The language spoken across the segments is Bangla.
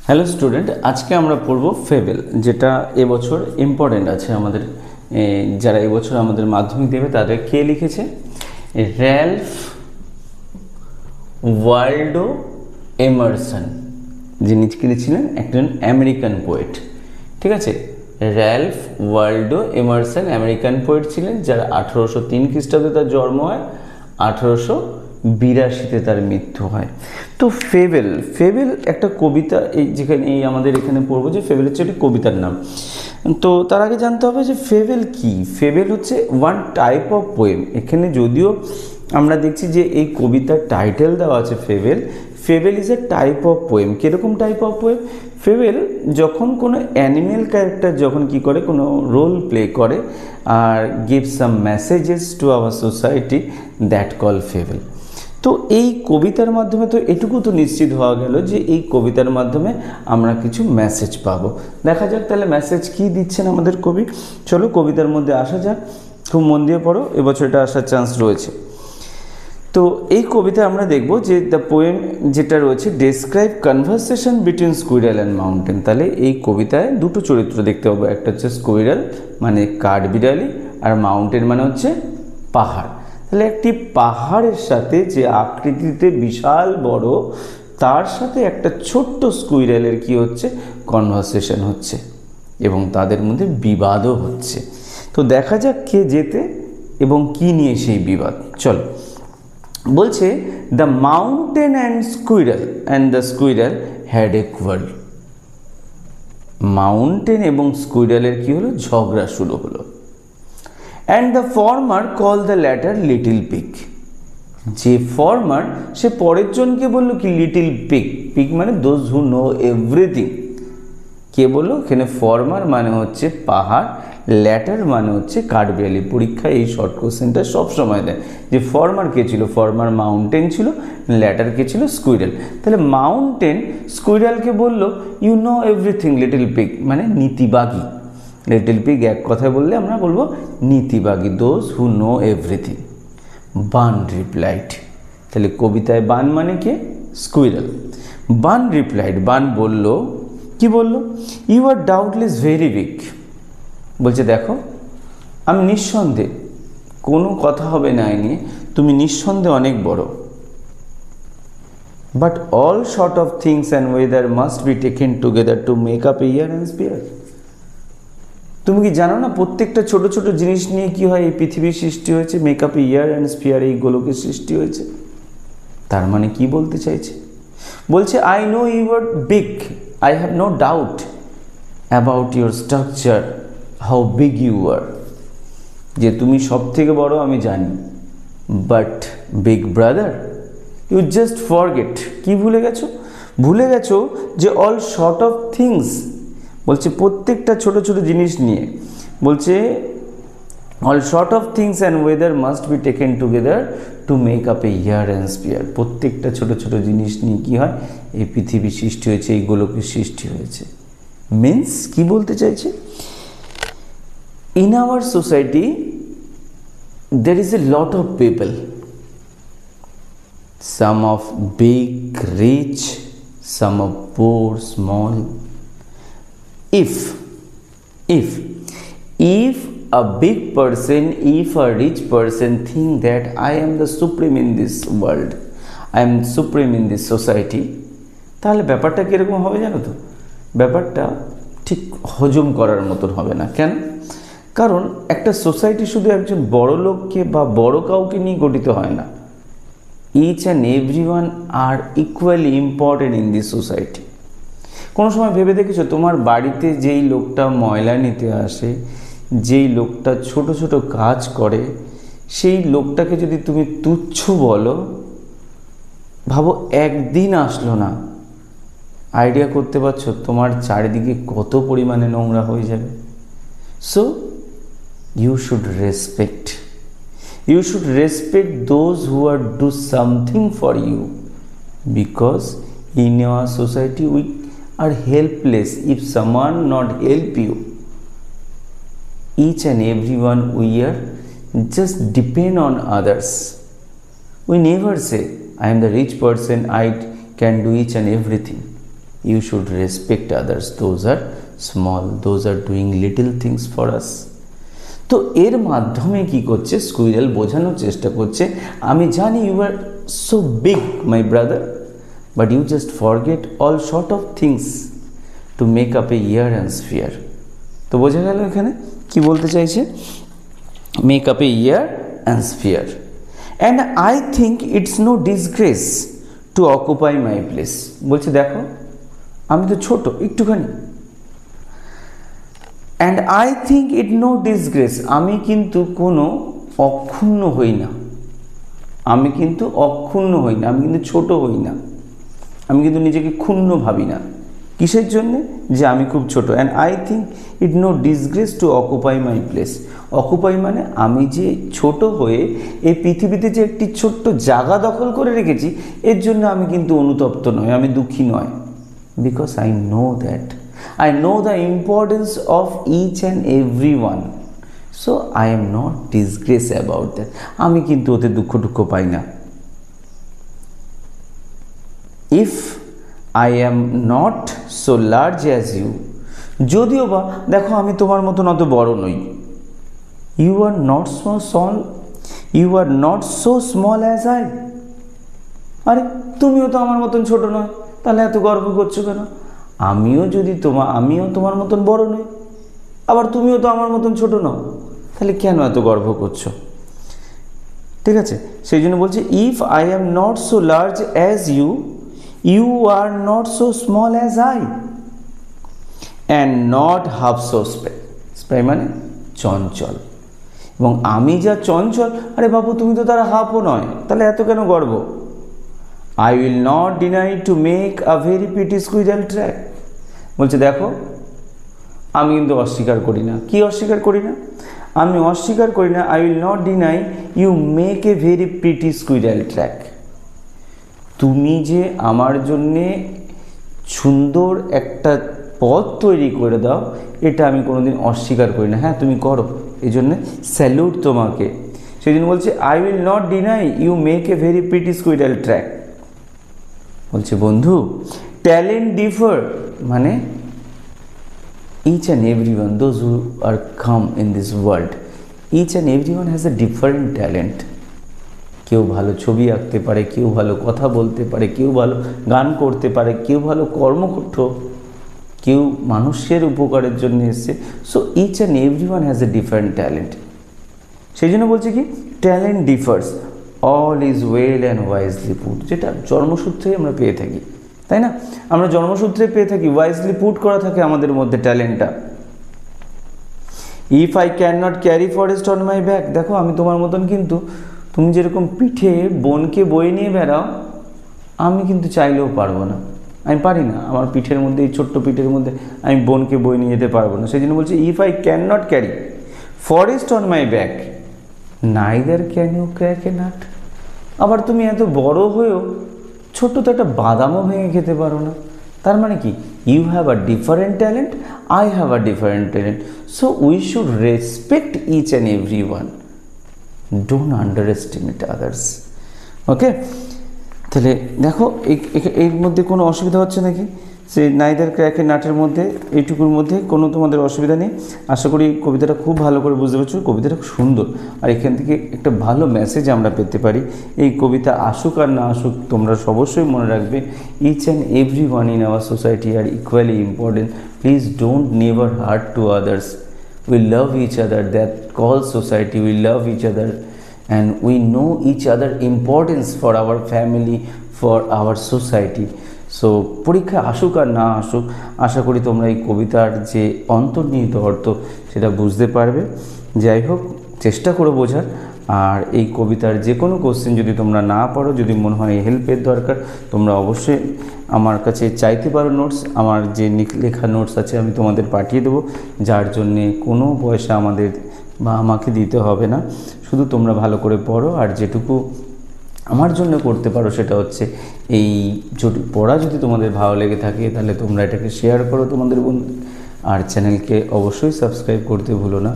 হ্যালো স্টুডেন্ট, আজকে আমরা পড়ব ফেবেল, যেটা এবছর ইম্পর্টেন্ট আছে আমাদের। যারা এবছর আমাদের মাধ্যমিক দেবে তাদের কে লিখেছে? র্যালফ ওয়াল্ডো এমারসন, যিনি ছিলেন একজন আমেরিকান পোয়েট। ঠিক আছে, Ralph Waldo Emerson American poet ছিলেন, যার 1803 খ্রিস্টাব্দে তার জন্ম হয়, 1882-তে তার মৃত্যু হয়। তো ফেবেল একটা কবিতা, এই যেখানে এই আমাদের এখানে পড়বো যে ফেবেল হচ্ছে একটি কবিতার নাম। তো তার আগে জানতে হবে যে ফেবেল কি। ফেবেল হচ্ছে ওয়ান টাইপ অফ পোয়েম। এখানে যদিও আমরা দেখছি যে এই কবিতার টাইটেল দেওয়া আছে fable is a type of poem. কীরকম টাইপ অফ পোয়েম? ফেবেল যখন কোনো অ্যানিমেল ক্যারেক্টার যখন কি করে, কোনো রোল প্লে করে আর give some messages to our society, that call fable. তো এই কবিতার মাধ্যমে তো এটুকু তো নিশ্চিত হওয়া গেল যে এই কবিতার মাধ্যমে আমরা কিছু মেসেজ পাবো। দেখা যাক তাহলে মেসেজ কি দিচ্ছেন আমাদের কবি। চলো কবিতার মধ্যে আসা যাক, খুব মন দিয়ে পড়ো, এবছর এটা আসার চান্স রয়েছে। তো এই কবিতায় আমরা দেখব যে দ্য পোয়েম যেটা রয়েছে, describe conversation between squirrel and mountain. তাহলে এই কবিতায় দুটো চরিত্র দেখতে পাবো, একটা হচ্ছে স্কুইরাল মানে কাঠবিড়ালি, আর মাউন্টেন মানে হচ্ছে পাহাড়। তাহলে একটি পাহাড়ের সাথে যে আকৃতিতে বিশাল বড়, তার সাথে একটা ছোট্ট স্কুইরালের কি হচ্ছে, কনভারসেশন হচ্ছে এবং তাদের মধ্যে বিবাদও হচ্ছে। তো দেখা যাক কে জেতে এবং কি নিয়ে সেই বিবাদ। চলো, বলছে the mountain and the squirrel had a quarrel. Mountain এবং স্কুইরালের কি হলো, ঝগড়া শুরু হলো। And the former call the latter little pig. যে ফর্মার সে পরের জনকে বললো কি, লিটিল পিগ। পিগ মানে দোজ হু নো এভরিথিং। কে বললো? এখানে ফর্মার মানে হচ্ছে পাহাড়, ল্যাটার মানে হচ্ছে কাঠবিড়ালি। পরীক্ষায় এই শর্ট কোশ্চেনটা সবসময় দেয় যে ফর্মার কে ছিল, ফর্মার মাউন্টেন ছিল, ল্যাটার কে ছিল, স্কুইরাল। তাহলে মাউন্টেন স্কুইরালকে বললো you know everything little pig, মানে নীতিবাগী। লিটিল পিগ এক কথায় বললে আমরা বলবো নীতিবাগী, those who know everything. Bun replied. তাহলে কবিতায় বান মানে কে? স্কুইরাল। বান রিপ্লাইড, বান বলল, কি বলল? You are doubtless very big. বলছে দেখো, আমি নিঃসন্দেহে, কোনো কথা হবে না এই নিয়ে, তুমি নিঃসন্দেহে অনেক বড়। But all sort of things and weather must be taken together two make up a year and spear. তুমি কি জানো না, প্রত্যেকটা ছোট ছোট জিনিস নিয়ে কি হয় এই পৃথিবীর সৃষ্টি হয়েছে, মেকআপ ইয়ার অ্যান্ড স্পিয়ার, এই গোলকের সৃষ্টি হয়েছে। তার মানে কি বলতে চাইছে? বলছে I know you are big, I have no doubt about your structure, how big you are. যে তুমি সব থেকে বড় আমি জানি, but big brother you just forget. কি ভুলে গেছো? ভুলে গেছো যে অল শর্ট অফ থিংস, বলছে প্রত্যেকটা ছোট ছোট জিনিস নিয়ে, বলছে all sort of things and weather must be taken together two make up a year and spear. প্রত্যেকটা ছোট ছোট জিনিস নিয়ে কি হয়, এই পৃথিবীর সৃষ্টি হয়েছে, এই গোলকের সৃষ্টি হয়েছে। মিন্স কি বলতে চাইছে? In our society there is a lot of people, some of big, rich, some of poor, small. If a big person, if a rich person think that I am the supreme in this world, I am supreme in this society, তাহলে ব্যাপারটা কীরকম হবে জানো তো? ব্যাপারটা ঠিক হজম করার মতন হবে না। কেন? কারণ একটা সোসাইটি শুধু একজন বড় লোককে বা বড় কাউকে নিয়ে গঠিত হয় না। Each and everyone are equally important in this society. কোনো সময় ভেবে দেখেছো, তোমার বাড়িতে যেই লোকটা ময়লা নিতে আসে, যেই লোকটা ছোট ছোট কাজ করে, সেই লোকটাকে যদি তুমি তুচ্ছ বলো, ভাবো একদিন আসলো না, আইডিয়া করতে পারছো তোমার চারিদিকে কত পরিমাণে নোংরা হয়ে যাবে। So you should respect those who are do something for you, because in our society we are helpless if someone not help you. Each and everyone we are just depend on others. We never say I am the rich person, I can do each and everything. you should respect others. Those are small, those are doing little things for us. তো এর মাধ্যমে কি করছে স্কুইরেল বোঝানোর চেষ্টা করছে, আমি জানি you are so big my brother, but you just forget all sort of things to make up a year and sphere. তো বোঝা গেল এখানে কি বলতে চাইছে, make up a year and sphere, and I think it's no disgrace to occupy my place. বলছে দেখো আমি তো ছোট একটুখানি, and I think it no disgrace, আমি কিন্তু কোনো অক্ষুণ্ণ হই না, আমি কিন্তু অক্ষুণ্ণ হই না, আমি কিন্তু ছোট হই না, আমি কিন্তু নিজেকে ক্ষুণ্ণ ভাবি না। কিসের জন্যে? যে আমি খুব ছোট। And I think it no disgrace to occupy my place. Occupy মানে আমি যে ছোট হয়ে এই পৃথিবীতে যে একটি ছোট্ট জায়গা দখল করে রেখেছি, এর জন্য আমি কিন্তু অনুতপ্ত নয়, আমি দুঃখী নয়। Because I know that, I know the importance of each and every one, so I am not disgraced about that. আমি কিন্তু ওতে দুঃখ পাই না। If I am not so large as you, যদিও বা দেখো আমি তোমার মতন অত বড় নই, you are not so small, you are not so small as I. আরে তুমিও তো আমার মতন ছোট নয়, তাহলে এত গর্ব করছো কেন? আমিও তোমার মতন বড় নই, আবার তুমিও তো আমার মতন ছোট নও, তাহলে কেন এত গর্ব করছো? ঠিক আছে, সেই জন্য বলছে if I am not so large as you, you are not so small as I, and not half so spry মানে চঞ্চল, এবং আমি যা চঞ্চল, আরে বাবু তুমি তো তার হাফও নয়, তাহলে এত কেন গর্ব? I will not deny to make a very pretty squirrel track. বলছে দেখো আমি কিন্তু অস্বীকার করি না। কি অস্বীকার করি না? আমি অস্বীকার করি না, I will not deny you make a very pretty squirrel track. তুমি যে আমার জন্যে সুন্দর একটা পথ তৈরি করে দাও, এটা আমি কোনোদিন অস্বীকার করি না। হ্যাঁ তুমি করো, এই জন্যে স্যালুট তোমাকে। সেই জন্য বলছে I will not deny you make a very pretty squirrel track. বলছে বন্ধু ট্যালেন্ট ডিফার মানে each and everyone, those who are come in this world, each and everyone has a different talent. কেউ ভালো ছবি আঁকতে পারে, কেউ ভালো কথা বলতে পারে, কেউ ভালো গান করতে পারে, কেউ ভালো কর্মক্ষেত্র, কেউ মানুষের উপকারের জন্য এসছে। So each and everyone has a different talent. সেই জন্য বলছে কি talent differs, all is well and wisely put, যেটা জন্মসূত্রেই আমরা পেয়ে থাকি, তাই না? আমরা জন্মসূত্রে পেয়ে থাকি, ওয়াইজলি পুট করা থাকে আমাদের মধ্যে ট্যালেন্টটা। If I can not carry forest on my back, দেখো আমি তোমার মতন কিন্তু তুমি যেরকম পিঠে বনকে বয়ে নিয়ে বেড়াও, আমি কিন্তু চাইলেও পারবো না, আমি পারি না, আমার পিঠের মধ্যে এই ছোট্ট পিঠের মধ্যে আমি বনকে বয়ে নিয়ে যেতে পারবো না। সেই জন্য বলছি if I can not carry forest on my back neither can you crack a nut. আবার তুমি এত বড় হয়েও ছোট্ট তো একটা বাদামও ভেঙে খেতে পারো না। তার মানে কি you have a different talent, I have a different talent, so we should respect each and every one, don't underestimate others. Okay, তাহলে দেখো এর মধ্যে কোনো অসুবিধা হচ্ছে নাকি? সে নাইদার ক্র্যাক এ নাটের মধ্যে এইটুকুর মধ্যে কোনো তোমাদের অসুবিধা নেই। আশা করি কবিতাটা খুব ভালো করে বুঝতে পারছো, কবিতাটা খুব সুন্দর, আর এখান থেকে একটা ভালো মেসেজ আমরা পেতে পারি। এই কবিতা আসুক আর না আসুক তোমরা অবশ্যই মনে রাখবে, each and every one in our society are equally important, please don't never hurt to others, we love each other, that call society, we love each other and we know each other importance for our family, for our society. So পরীক্ষা আসুক আর না আসুক, আশা করি তোমরা এই কবিতার যে অন্তর্নিহিত অর্থ সেটা বুঝতে পারবে। যাই হোক, চেষ্টা করো বোঝার। আর এই কবিতার যে কোনো কোশ্চেন যদি তোমরা না পারো, যদি মনে হয় হেল্পের দরকার, তোমরা অবশ্যই আমার কাছে চাইতে পারো নোটস। আমার যে লেখা নোটস আছে আমি তোমাদের পাঠিয়ে দেবো, যার জন্যে কোনো পয়সা আমাদের বা আমাকে দিতে হবে না। শুধু তোমরা ভালো করে পড়ো, আর যেটুকু আমার জন্য করতে পারো সেটা হচ্ছে এই পড়া যদি তোমাদের ভালো লেগে থাকে তাহলে তোমরা এটাকে শেয়ার করো তোমাদের বন্ধু, আর চ্যানেলকে অবশ্যই সাবস্ক্রাইব করতে ভুলো না,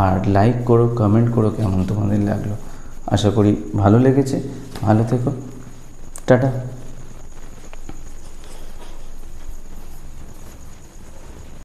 আর লাইক করো, কমেন্ট করো কেমন তোমাদের লাগলো। আশা করি ভালো লেগেছে। ভালো থেকো, টাটা।